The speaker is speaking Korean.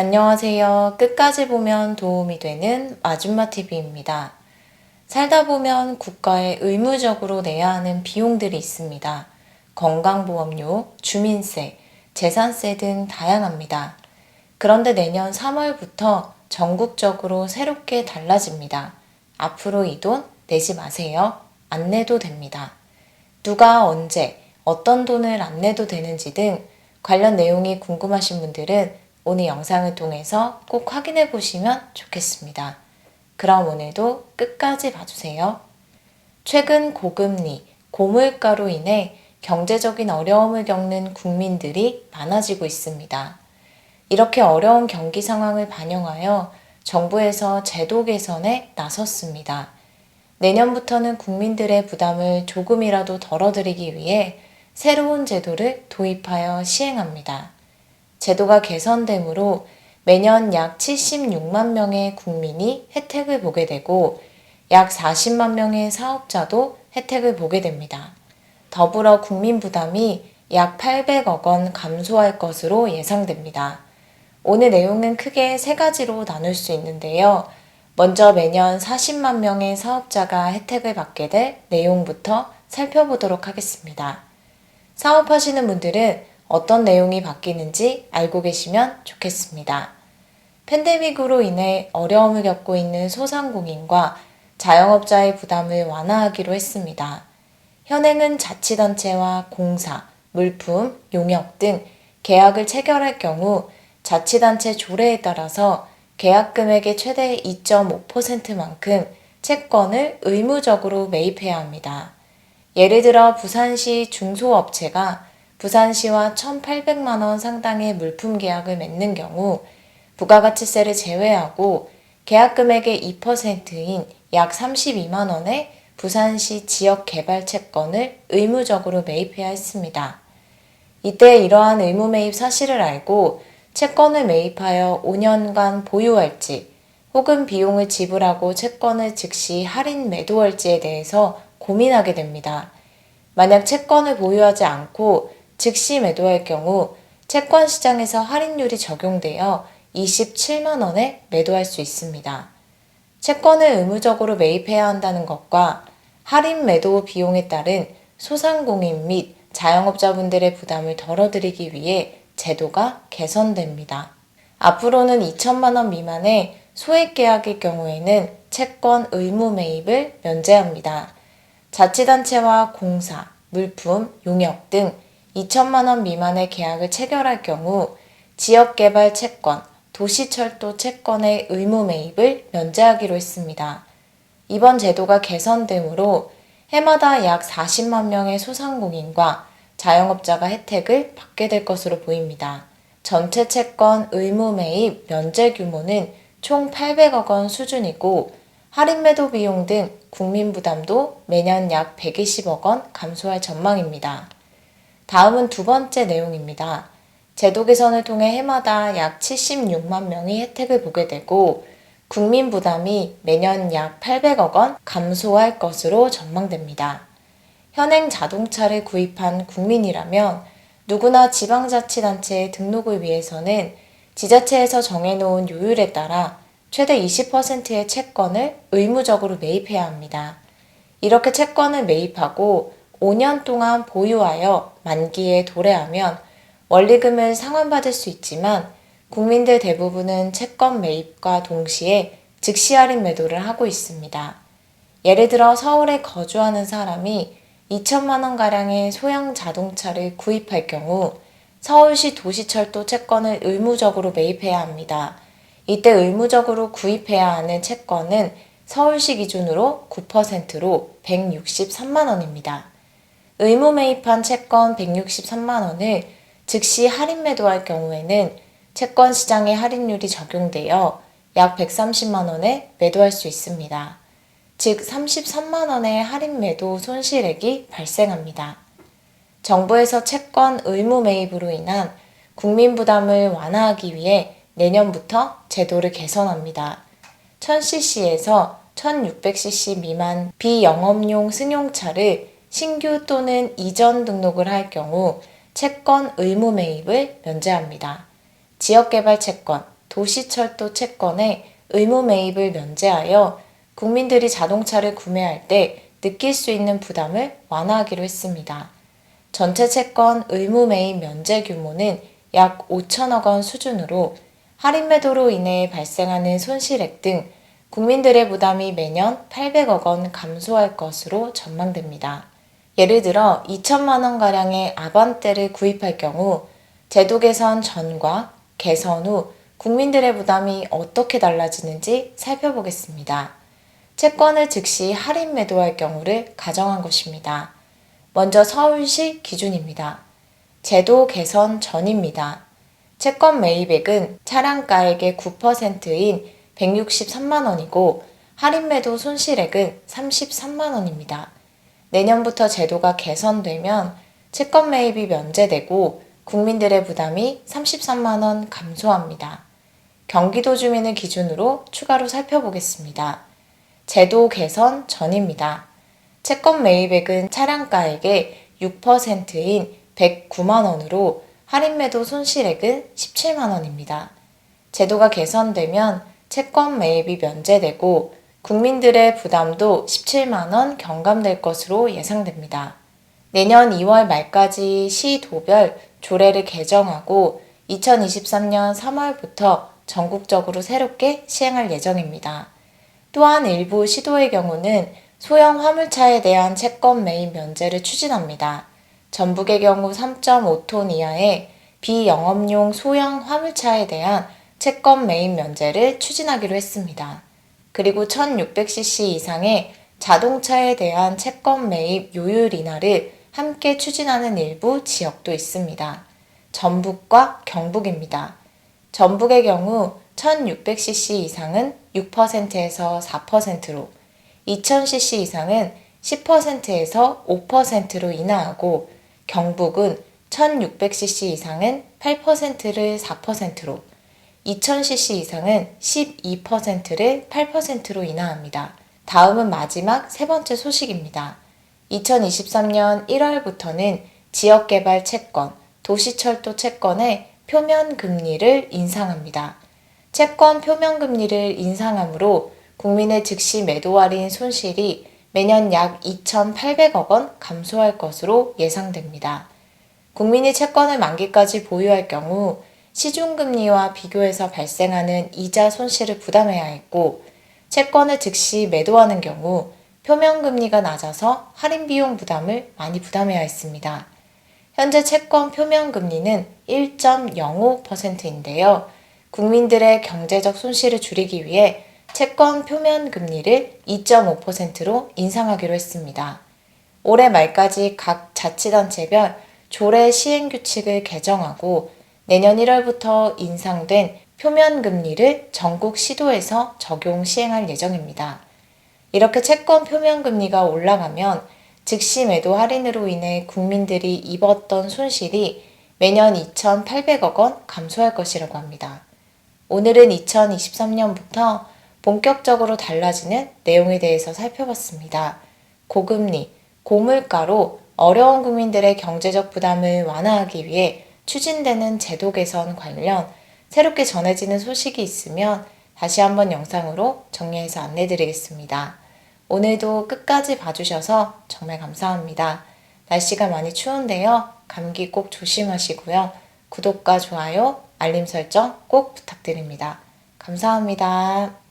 안녕하세요. 끝까지 보면 도움이 되는 아줌마TV입니다. 살다 보면 국가에 의무적으로 내야 하는 비용들이 있습니다. 건강보험료, 주민세, 재산세 등 다양합니다. 그런데 내년 3월부터 전국적으로 새롭게 달라집니다. 앞으로 이 돈 내지 마세요. 안 내도 됩니다. 누가 언제 어떤 돈을 안 내도 되는지 등 관련 내용이 궁금하신 분들은 오늘 영상을 통해서 꼭 확인해 보시면 좋겠습니다. 그럼 오늘도 끝까지 봐주세요. 최근 고금리, 고물가로 인해 경제적인 어려움을 겪는 국민들이 많아지고 있습니다. 이렇게 어려운 경기 상황을 반영하여 정부에서 제도 개선에 나섰습니다. 내년부터는 국민들의 부담을 조금이라도 덜어드리기 위해 새로운 제도를 도입하여 시행합니다. 제도가 개선되므로 매년 약 76만 명의 국민이 혜택을 보게 되고 약 40만 명의 사업자도 혜택을 보게 됩니다. 더불어 국민 부담이 약 800억 원 감소할 것으로 예상됩니다. 오늘 내용은 크게 세 가지로 나눌 수 있는데요. 먼저 매년 40만 명의 사업자가 혜택을 받게 될 내용부터 살펴보도록 하겠습니다. 사업하시는 분들은 어떤 내용이 바뀌는지 알고 계시면 좋겠습니다. 팬데믹으로 인해 어려움을 겪고 있는 소상공인과 자영업자의 부담을 완화하기로 했습니다. 현행은 자치단체와 공사, 물품, 용역 등 계약을 체결할 경우 자치단체 조례에 따라서 계약 금액의 최대 2.5%만큼 채권을 의무적으로 매입해야 합니다. 예를 들어 부산시 중소업체가 부산시와 1,800만 원 상당의 물품 계약을 맺는 경우 부가가치세를 제외하고 계약 금액의 2%인 약 32만 원의 부산시 지역개발 채권을 의무적으로 매입해야 했습니다. 이때 이러한 의무 매입 사실을 알고 채권을 매입하여 5년간 보유할지 혹은 비용을 지불하고 채권을 즉시 할인 매도할지에 대해서 고민하게 됩니다. 만약 채권을 보유하지 않고 즉시 매도할 경우 채권 시장에서 할인율이 적용되어 27만 원에 매도할 수 있습니다. 채권을 의무적으로 매입해야 한다는 것과 할인 매도 비용에 따른 소상공인 및 자영업자분들의 부담을 덜어드리기 위해 제도가 개선됩니다. 앞으로는 2천만 원 미만의 소액 계약일 경우에는 채권 의무 매입을 면제합니다. 자치단체와 공사, 물품, 용역 등 2천만 원 미만의 계약을 체결할 경우 지역개발 채권, 도시철도 채권의 의무 매입을 면제하기로 했습니다. 이번 제도가 개선되므로 해마다 약 40만 명의 소상공인과 자영업자가 혜택을 받게 될 것으로 보입니다. 전체 채권 의무 매입 면제 규모는 총 800억 원 수준이고 할인 매도 비용 등 국민 부담도 매년 약 120억 원 감소할 전망입니다. 다음은 두 번째 내용입니다. 제도 개선을 통해 해마다 약 76만 명이 혜택을 보게 되고 국민 부담이 매년 약 800억 원 감소할 것으로 전망됩니다. 현행 자동차를 구입한 국민이라면 누구나 지방자치단체에 등록을 위해서는 지자체에서 정해놓은 요율에 따라 최대 20%의 채권을 의무적으로 매입해야 합니다. 이렇게 채권을 매입하고 5년 동안 보유하여 만기에 도래하면 원리금을 상환받을 수 있지만 국민들 대부분은 채권 매입과 동시에 즉시 할인 매도를 하고 있습니다. 예를 들어 서울에 거주하는 사람이 2천만 원가량의 소형 자동차를 구입할 경우 서울시 도시철도 채권을 의무적으로 매입해야 합니다. 이때 의무적으로 구입해야 하는 채권은 서울시 기준으로 9%로 163만 원입니다. 의무 매입한 채권 163만 원을 즉시 할인 매도할 경우에는 채권 시장의 할인율이 적용되어 약 130만 원에 매도할 수 있습니다. 즉 33만 원의 할인 매도 손실액이 발생합니다. 정부에서 채권 의무 매입으로 인한 국민 부담을 완화하기 위해 내년부터 제도를 개선합니다. 1000cc에서 1600cc 미만 비영업용 승용차를 신규 또는 이전 등록을 할 경우 채권 의무 매입을 면제합니다. 지역개발 채권, 도시철도 채권의 의무 매입을 면제하여 국민들이 자동차를 구매할 때 느낄 수 있는 부담을 완화하기로 했습니다. 전체 채권 의무 매입 면제 규모는 약 5천억 원 수준으로 할인 매도로 인해 발생하는 손실액 등 국민들의 부담이 매년 800억 원 감소할 것으로 전망됩니다. 예를 들어 2천만 원가량의 아반떼를 구입할 경우 제도 개선 전과 개선 후 국민들의 부담이 어떻게 달라지는지 살펴보겠습니다. 채권을 즉시 할인 매도할 경우를 가정한 것입니다. 먼저 서울시 기준입니다. 제도 개선 전입니다. 채권 매입액은 차량가액의 9%인 163만 원이고 할인 매도 손실액은 33만 원입니다. 내년부터 제도가 개선되면 채권 매입이 면제되고 국민들의 부담이 33만 원 감소합니다. 경기도 주민을 기준으로 추가로 살펴보겠습니다. 제도 개선 전입니다. 채권 매입액은 차량가액의 6%인 109만 원으로 할인 매도 손실액은 17만 원입니다. 제도가 개선되면 채권 매입이 면제되고 국민들의 부담도 17만 원 경감될 것으로 예상됩니다. 내년 2월 말까지 시도별 조례를 개정하고 2023년 3월부터 전국적으로 새롭게 시행할 예정입니다. 또한 일부 시도의 경우는 소형 화물차에 대한 채권 매입 면제를 추진합니다. 전북의 경우 3.5톤 이하의 비영업용 소형 화물차에 대한 채권 매입 면제를 추진하기로 했습니다. 그리고 1600cc 이상의 자동차에 대한 채권 매입 요율 인하를 함께 추진하는 일부 지역도 있습니다. 전북과 경북입니다. 전북의 경우 1600cc 이상은 6%에서 4%로, 2000cc 이상은 10%에서 5%로 인하하고 경북은 1600cc 이상은 8%를 4%로, 2000cc 이상은 12%를 8%로 인하합니다. 다음은 마지막 세 번째 소식입니다. 2023년 1월부터는 지역개발 채권, 도시철도 채권의 표면 금리를 인상합니다. 채권 표면 금리를 인상함으로 국민의 즉시 매도 할인 손실이 매년 약 2,800억 원 감소할 것으로 예상됩니다. 국민이 채권을 만기까지 보유할 경우 시중금리와 비교해서 발생하는 이자 손실을 부담해야 했고, 채권을 즉시 매도하는 경우 표면금리가 낮아서 할인 비용 부담을 많이 부담해야 했습니다. 현재 채권 표면금리는 1.05%인데요. 국민들의 경제적 손실을 줄이기 위해 채권 표면금리를 2.5%로 인상하기로 했습니다. 올해 말까지 각 자치단체별 조례 시행규칙을 개정하고 내년 1월부터 인상된 표면금리를 전국 시도에서 적용 시행할 예정입니다. 이렇게 채권 표면금리가 올라가면 즉시 매도 할인으로 인해 국민들이 입었던 손실이 매년 2,800억 원 감소할 것이라고 합니다. 오늘은 2023년부터 본격적으로 달라지는 내용에 대해서 살펴봤습니다. 고금리, 고물가로 어려운 국민들의 경제적 부담을 완화하기 위해 추진되는 제도 개선 관련 새롭게 전해지는 소식이 있으면 다시 한번 영상으로 정리해서 안내드리겠습니다. 오늘도 끝까지 봐주셔서 정말 감사합니다. 날씨가 많이 추운데요. 감기 꼭 조심하시고요. 구독과 좋아요, 알림 설정 꼭 부탁드립니다. 감사합니다.